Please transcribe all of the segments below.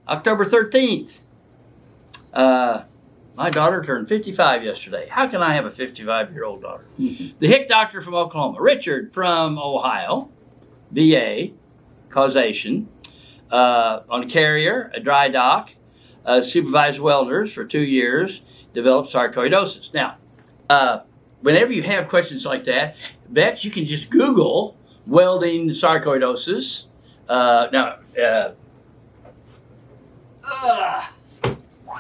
October 13th. My daughter turned 55 yesterday. How can I have a 55-year-old daughter? The HIC doctor from Oklahoma. Richard from Ohio. VA. Causation. On a carrier, a dry dock. Supervised welders for 2 years. Developed sarcoidosis. Now, whenever you have questions like that, bet you can just Google welding sarcoidosis.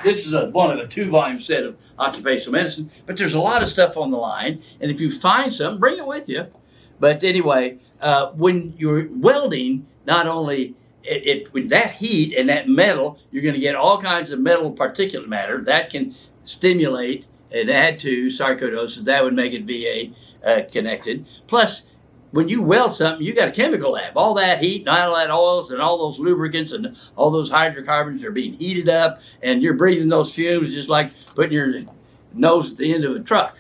This is one of a 2-volume set of occupational medicine, but there's a lot of stuff on the line, and if you find something, bring it with you. But anyway, when you're welding, not only with that heat and that metal, you're going to get all kinds of metal particulate matter that can stimulate and add to sarcoidosis. That would make it VA connected. Plus, when you weld something, you got a chemical lab. All that heat and all that oils and all those lubricants and all those hydrocarbons are being heated up, and you're breathing those fumes just like putting your nose at the end of a truck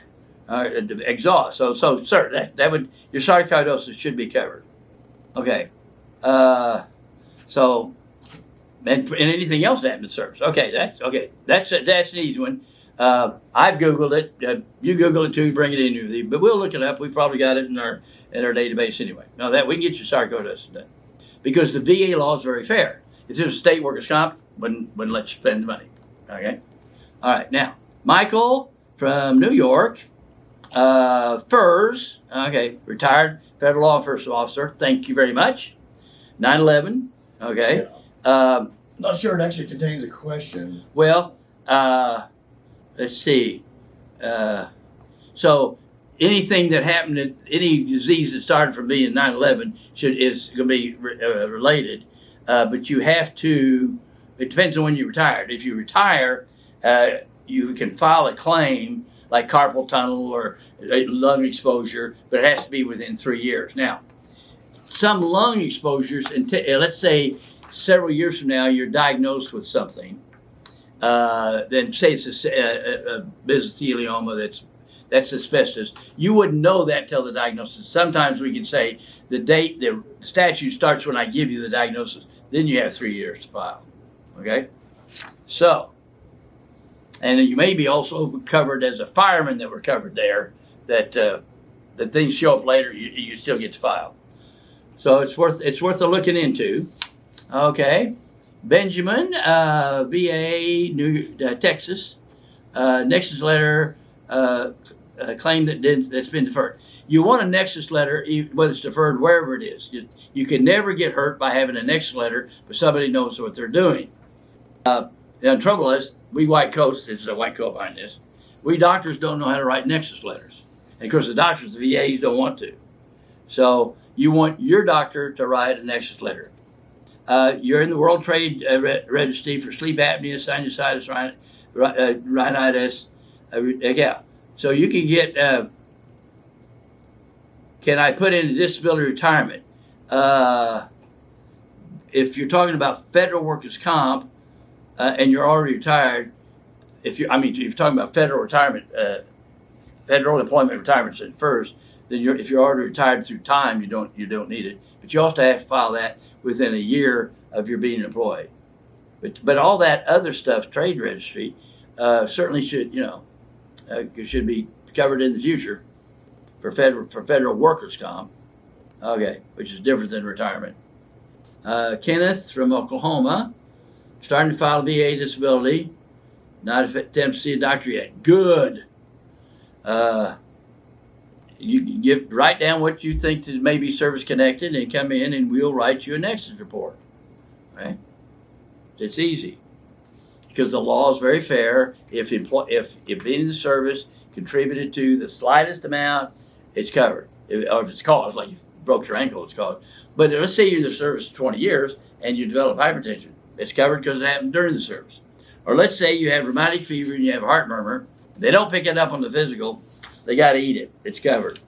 exhaust. So sir, that would, your sarcoidosis should be covered. Okay. So and anything else that happened in service. Okay, that's an easy one. I've Googled it. You Google it too. Bring it in with you. But we'll look it up. We probably got it in our database anyway. Now that we can get your sarcoidosis done, because the VA law is very fair. If there's a state workers' comp, wouldn't let you spend the money. Okay. All right. Now, Michael from New York, FERS. Okay, retired federal law enforcement officer. Thank you very much. 9/11. Okay. Yeah. Not sure it actually contains a question. Well, let's see. So anything that happened, any disease that started from being 9/11 is going to be related. But you have to, it depends on when you retired. If you retire, you can file a claim like carpal tunnel or lung exposure, but it has to be within 3 years. Now, some lung exposures, let's say several years from now, you're diagnosed with something. Then say it's a mesothelioma that's asbestos. You wouldn't know that till the diagnosis. Sometimes we can say the date, the statute starts when I give you the diagnosis. Then you have 3 years to file. Okay? So, and you may be also covered as a fireman that were covered there, that things show up later, you still get to file. So it's worth a looking into. Okay. Benjamin, VA, Texas, Nexus letter, claim that's been deferred. You want a Nexus letter, whether it's deferred, wherever it is. You can never get hurt by having a Nexus letter, but somebody knows what they're doing. The trouble is, we white coats, there's a white coat behind this, we doctors don't know how to write Nexus letters. And of course, the doctors, the VAs don't want to. So you want your doctor to write a Nexus letter. You're in the World Trade Registry for sleep apnea, sinusitis, rhinitis. Yeah. So you can get, can I put in a disability retirement? If you're talking about federal workers' comp and you're already retired, if you're talking about federal retirement, federal employment retirement at first, then if you're already retired through time, you don't need it. But you also have to file that within a year of your being employed. But all that other stuff, trade registry, certainly should be covered in the future for federal workers' comp. Okay, which is different than retirement. Kenneth from Oklahoma, starting to file a VA disability, not attempt to see a doctor yet. Good. You can write down what you think that may be service connected and come in and we'll write you a Nexus report. Right? It's easy because the law is very fair. If being in the service contributed to the slightest amount, it's covered. Or if it's caused, like you broke your ankle, it's caused. But let's say you're in the service 20 years and you develop hypertension. It's covered because it happened during the service. Or let's say you have rheumatic fever and you have a heart murmur. They don't pick it up on the physical. They got to eat it. It's covered.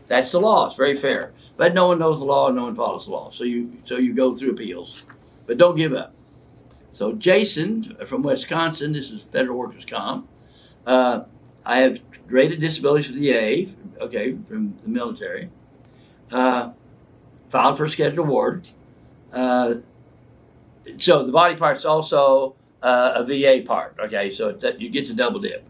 That's the law. It's very fair. But no one knows the law and no one follows the law. So you go through appeals. But don't give up. So Jason from Wisconsin, this is federal workers' comp. I have rated disabilities for the VA, okay, from the military. Filed for a scheduled award. So the body part's also a VA part. Okay, so that you get to double dip.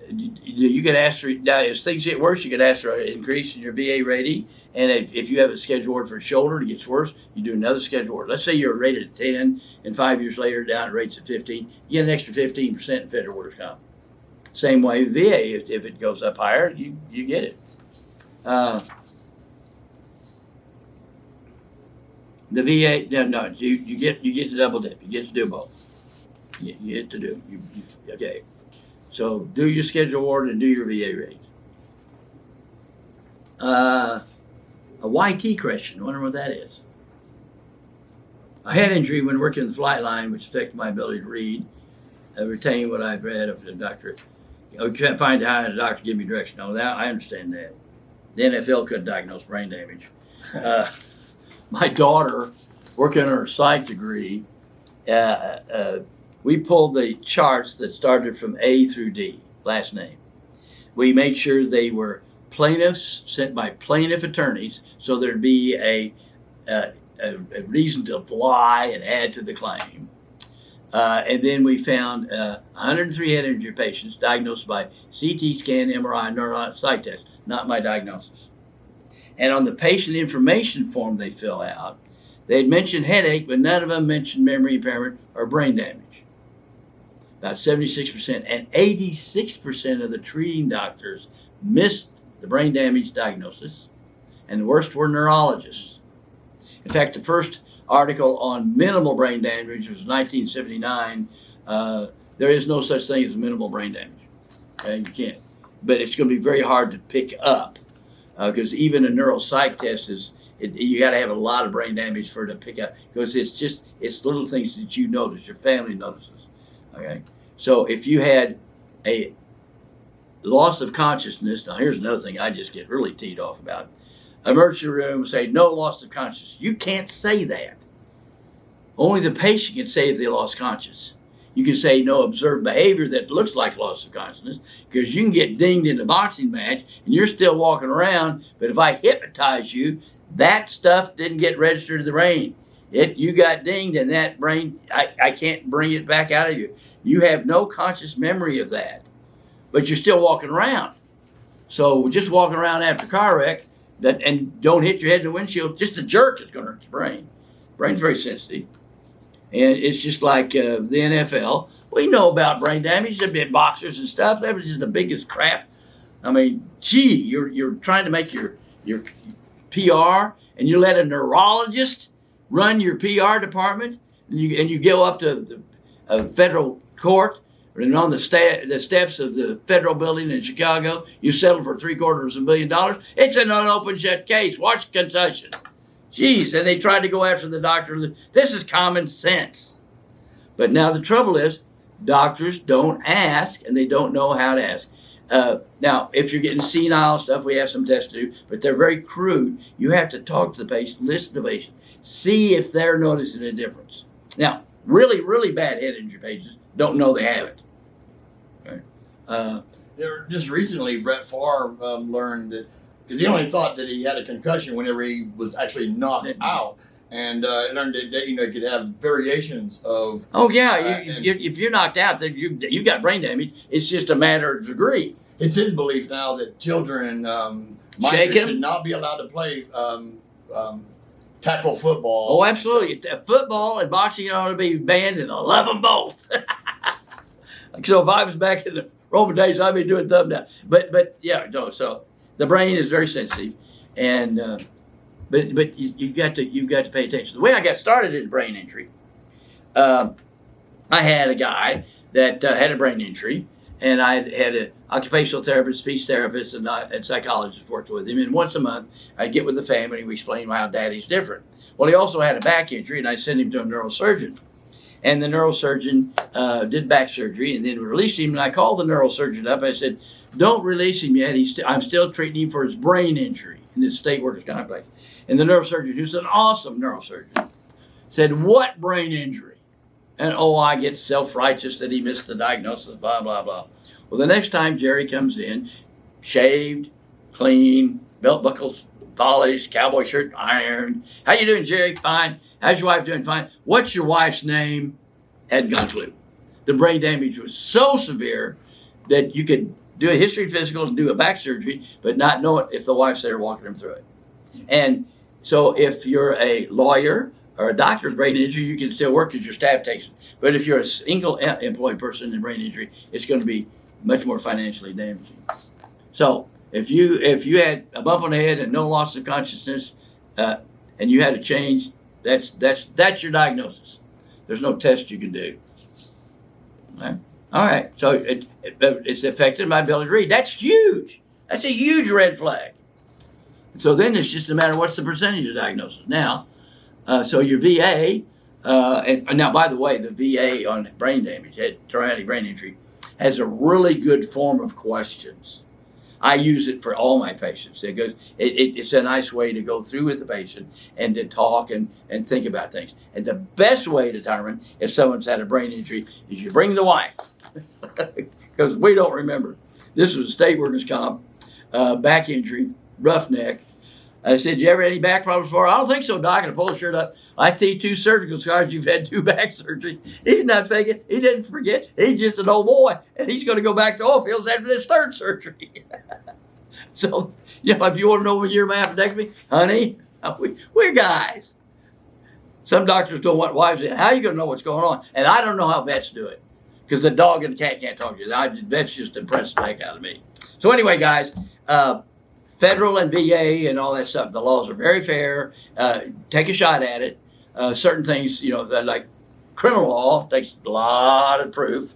You can ask for, now as things get worse, you can ask for an increase in your VA rating. And if you have a schedule order for a shoulder, it gets worse, you do another schedule order. Let's say you're rated at 10 and 5 years later down at rates of 15, you get an extra 15% in federal workers' comp. Same way with VA, if it goes up higher, you get it. The VA, no, you get to double dip. You get to do both. You get to do. Okay. So do your schedule order and do your VA rate. A YT question. I wonder what that is. A head injury when working in the flight line, which affected my ability to read, retain what I've read of the doctor. You can't find how the doctor give me direction. No, that I understand that. The NFL could diagnose brain damage. My daughter, working on her psych degree, we pulled the charts that started from A through D, last name. We made sure they were plaintiffs sent by plaintiff attorneys, so there'd be a reason to lie and add to the claim. And then we found 103 head injury patients diagnosed by CT scan, MRI, neurologic psych test, not my diagnosis. And on the patient information form they fill out, they'd mentioned headache, but none of them mentioned memory impairment or brain damage. About 76%, and 86% of the treating doctors missed the brain damage diagnosis, and the worst were neurologists. In fact, the first article on minimal brain damage was 1979. There is no such thing as minimal brain damage. Okay? You can't. But it's going to be very hard to pick up because even a neuropsych test you got to have a lot of brain damage for it to pick up, because it's little things that you notice, your family notices. Okay, so if you had a loss of consciousness, now here's another thing I just get really teed off about. Emergency room say no loss of consciousness. You can't say that. Only the patient can say if they lost consciousness. You can say no observed behavior that looks like loss of consciousness, because you can get dinged in a boxing match and you're still walking around, but if I hypnotize you, that stuff didn't get registered to the brain. You got dinged, and that brain, I can't bring it back out of you. You have no conscious memory of that, but you're still walking around. So just walking around after a car wreck, and don't hit your head in the windshield, just a jerk is going to hurt your brain. Brain's very sensitive. And it's just like the NFL. We know about brain damage. There've been boxers and stuff. That was just the biggest crap. I mean, gee, you're trying to make your PR, and you let a neurologist run your PR department, and you go up to the federal court, and on the steps of the federal building in Chicago, you settle for $750 million. It's an unopened shut case. Watch concussion. Jeez, and they tried to go after the doctor. This is common sense. But now the trouble is, doctors don't ask, and they don't know how to ask. Now, if you're getting senile stuff, we have some tests to do, but they're very crude. You have to talk to the patient, listen to the patient, see if they're noticing a difference. Now, really, really bad head injury patients don't know they have it. Okay. Just recently, Brett Favre learned that, because he only thought that he had a concussion whenever he was actually knocked out, and learned that he could have variations of. Oh yeah, if you're knocked out, then you got brain damage. It's just a matter of degree. It's his belief now that children should not be allowed to play tackle football. Oh, absolutely. Football and boxing ought to be banned, and I love them both. So if I was back in the Roman days, I'd be doing thumb down. But yeah, no. So the brain is very sensitive, and but you've got to pay attention. The way I got started in brain injury, I had a guy that had a brain injury, and I had an occupational therapist, speech therapist, and psychologist worked with him. And once a month, I'd get with the family, and we explain how Daddy's different. Well, he also had a back injury, and I sent him to a neurosurgeon. And the neurosurgeon did back surgery, and then released him. And I called the neurosurgeon up. I said, "Don't release him yet. I'm still treating him for his brain injury in this state workers' complex." And the neurosurgeon, who's an awesome neurosurgeon, said, "What brain injury?" And I get self-righteous that he missed the diagnosis, blah, blah, blah. Well, the next time Jerry comes in, shaved, clean, belt buckles polished, cowboy shirt ironed. How you doing, Jerry? Fine. How's your wife doing? Fine. What's your wife's name? Hadn't got a clue. The brain damage was so severe that you could do a history physical and do a back surgery, but not know it if the wife's there walking him through it. And so if you're a lawyer or a doctor with brain injury, you can still work because your staff takes it. But if you're a single employed person in brain injury, it's going to be much more financially damaging. So if you had a bump on the head and no loss of consciousness, and you had a change, that's your diagnosis. There's no test you can do. Okay? All right. So it's affected my ability to read. That's huge. That's a huge red flag. So then it's just a matter of what's the percentage of diagnosis. Now, so your VA, and now by the way, the VA on brain damage, traumatic brain injury, has a really good form of questions. I use it for all my patients. It's a nice way to go through with the patient and to talk and think about things. And the best way to determine if someone's had a brain injury is you bring the wife, because we don't remember. This was a state workers' comp, back injury, rough neck. I said, you ever had any back problems before? I don't think so, doc. And I pulled the shirt up. I see 2 surgical scars. You've had 2 back surgeries. He's not faking. He didn't forget. He's just an old boy. And he's going to go back to oil fields after this 3rd surgery. So, if you want to know when you're appendectomy, honey, we're guys. Some doctors don't want wives in. How are you going to know what's going on? And I don't know how vets do it, because the dog and the cat can't talk to you. Vets just impress the heck out of me. So anyway, guys, federal and VA and all that stuff, the laws are very fair. Take a shot at it. Certain things, like criminal law takes a lot of proof.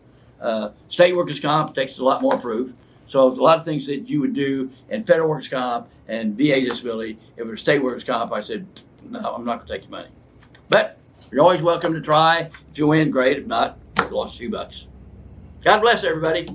State workers' comp takes a lot more proof. So a lot of things that you would do in federal workers' comp and VA disability, if it was state workers' comp, I said, no, I'm not going to take your money. But you're always welcome to try. If you win, great. If not, you lost $2. God bless everybody.